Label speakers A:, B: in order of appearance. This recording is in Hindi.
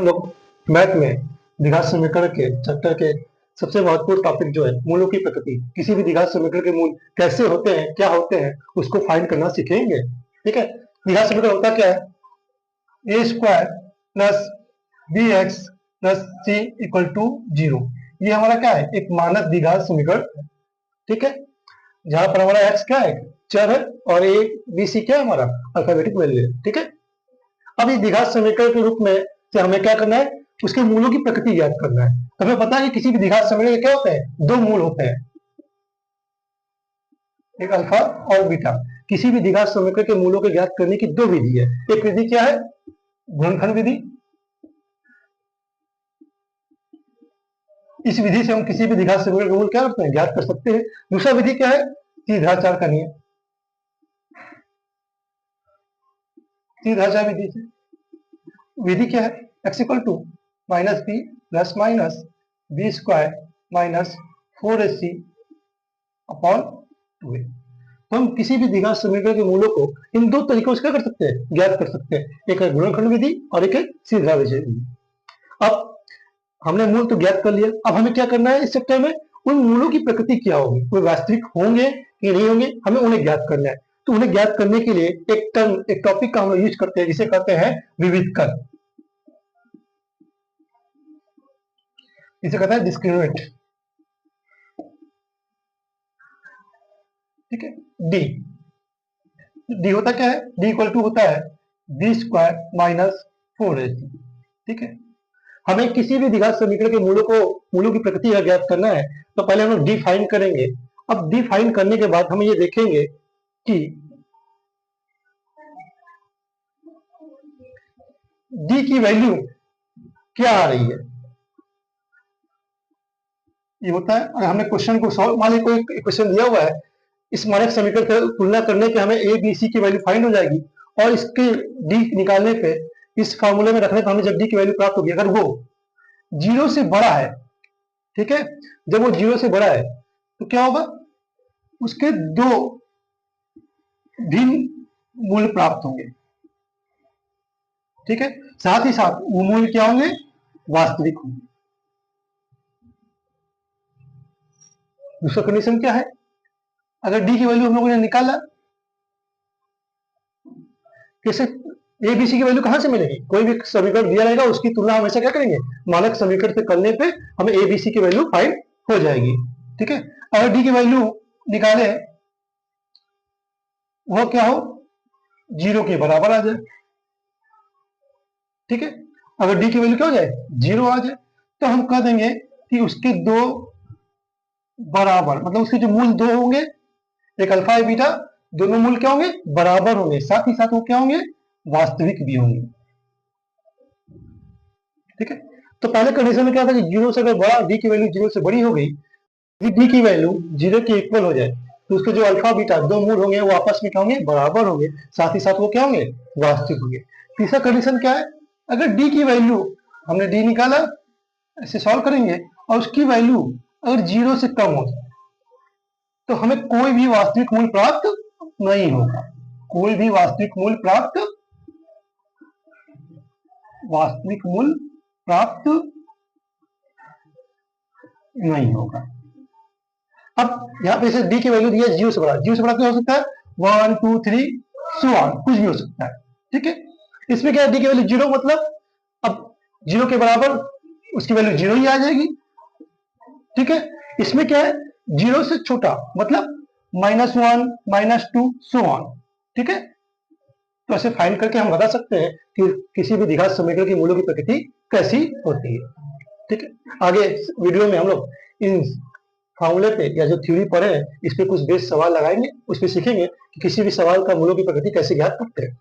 A: हम लोग मैथ में द्विघात समीकरण के चैप्टर के सबसे महत्वपूर्ण टॉपिक जो है मूलों की प्रकृति, किसी भी द्विघात समीकरण के मूल कैसे होते हैं, क्या होते हैं, उसको फाइंड करना सीखेंगे। ठीक है, द्विघात समीकरण होता क्या है? A square plus B X plus C equal to 0। ये हमारा क्या है? एक मानक द्विघात समीकरण। ठीक है, जहां पर हमारा एक्स क्या है? चर है, और ए बी सी क्या है? हमारा अल्फाबेटिक वैल्यू है। ठीक है, अब इस द्विघात समीकरण के रूप में से हमें क्या करना है? उसके मूलों की प्रकृति ज्ञात करना है। हमें पता है कि किसी भी द्विघात समीकरण के क्या होते हैं? दो मूल होते हैं, एक अल्फा और बीटा। किसी भी द्विघात समीकरण के मूलों को ज्ञात करने की दो विधि है। एक विधि क्या है? गुणनखंड विधि। इस विधि से हम किसी भी द्विघात समीकरण के मूल क्या करते हैं? ज्ञात कर सकते हैं। दूसरा विधि क्या है? सीधाचार का नियम। सीधाचार विधि से विधि क्या है? X equal to minus b plus minus b square minus 4ac upon 2a। तो हम किसी भी द्विघात समीकरण के मूलों को इन दो तरीकों से क्या कर सकते हैं? ज्ञात कर सकते हैं। एक है गुणनखंड विधि और एक है सीधा विधि। अब हमने मूल तो ज्ञात कर लिया, अब हमें क्या करना है इस चैप्टर में? उन मूलों की प्रकृति क्या होगी, वो वास्तविक होंगे कि नहीं होंगे, हमें उन्हें ज्ञात करना है। तो उन्हें ज्ञात करने के लिए एक टर्म, एक टॉपिक का हम लोग यूज करते हैं, जिसे कहते हैं विविधकर। इसे कहते हैं डिस्क्रिमिनेंट। ठीक है, डी डी होता क्या है? डी इक्वल टू होता है बी स्क्वायर माइनस 4ac। ठीक है, हमें किसी भी द्विघात समीकरण के मूलों की प्रकृति का ज्ञात करना है, तो पहले हम लोग डी फाइंड करेंगे। अब डी फाइंड करने के बाद हम ये देखेंगे कि डी की वैल्यू क्या आ रही है। ये होता है, और हमें क्वेश्चन को सॉल्व, मान लीजिए कोई क्वेश्चन दिया हुआ है, इस मानक समीकरण की तुलना करने पे हमें ए बी सी की वैल्यू फाइंड हो जाएगी, और इसके डी निकालने पे, इस फॉर्मूले में रखने पे हमें जब डी की वैल्यू प्राप्त होगी, अगर वो 0 से बड़ा है, ठीक है, जब वो 0 से बड़ा है तो क्या होगा? उसके दो भिन्न मूल्य प्राप्त होंगे। ठीक है, साथ ही साथ वो मूल्य क्या होंगे? वास्तविक होंगे। दूसरा कंडीशन क्या है? अगर डी की वैल्यू हम लोगों ने निकाला, कैसे? ए बी सी की वैल्यू कहां से मिलेगी? कोई भी समीकरण दिया रहेगा, उसकी तुलना हमेशा क्या करेंगे? मानक समीकरण से करने पे हमें ए बी सी की वैल्यू फाइंड हो जाएगी। ठीक है, अगर डी की वैल्यू निकाले वो क्या हो? 0 के बराबर आ जाए। ठीक है, अगर डी की वैल्यू क्या हो जाए? 0 आ जाए, तो हम कह देंगे कि उसके दो बराबर, मतलब उसके जो मूल दो होंगे, एक अल्फा है बीटा, दोनों मूल क्या होंगे? बराबर होंगे, साथ ही साथ वो क्या होंगे? वास्तविक भी होंगे। ठीक है, तो पहले कंडीशन में क्या था कि 0 से अगर बड़ा, डी की वैल्यू 0 से बड़ी हो गई, डी की वैल्यू 0 के इक्वल हो जाए, तो उसके जो अल्फा बीटा दो मूल होंगे वो आपस में क्या होंगे? बराबर होंगे, साथ ही साथ वो क्या होंगे? वास्तविक होंगे। तीसरा कंडीशन क्या है? अगर डी की वैल्यू, हमने डी निकाला, ऐसे सॉल्व करेंगे, और उसकी वैल्यू अगर 0 से कम हो जाए, तो हमें कोई भी वास्तविक मूल्य प्राप्त नहीं होगा। कोई भी वास्तविक मूल्य प्राप्त नहीं होगा। अब यहाँ पे से डी की वैल्यू दिया 0 से बड़ा, 0 से बड़ा क्या हो सकता है? 1 2 3 सो ऑन, कुछ भी हो सकता है। ठीक है, इसमें क्या है? डी की वैल्यू 0, मतलब अब 0 के बराबर उसकी वैल्यू 0 ही आ जाएगी। ठीक है, इसमें क्या है? 0 से छोटा, मतलब -1 -2 सो ऑन। ठीक है, तो ऐसे फाइंड करके हम बता सकते हैं कि किसी भी द्विघात समीकरण के मूलों की प्रकृति कैसी होती है। ठीक है, आगे वीडियो में हम लोग इन फॉर्मूले पे या जो थ्योरी पढ़े हैं, इस पे कुछ बेस सवाल लगाएंगे, उस पे सीखेंगे कि किसी भी सवाल का मूलों की प्रकृति कैसे ज्ञात करते हैं।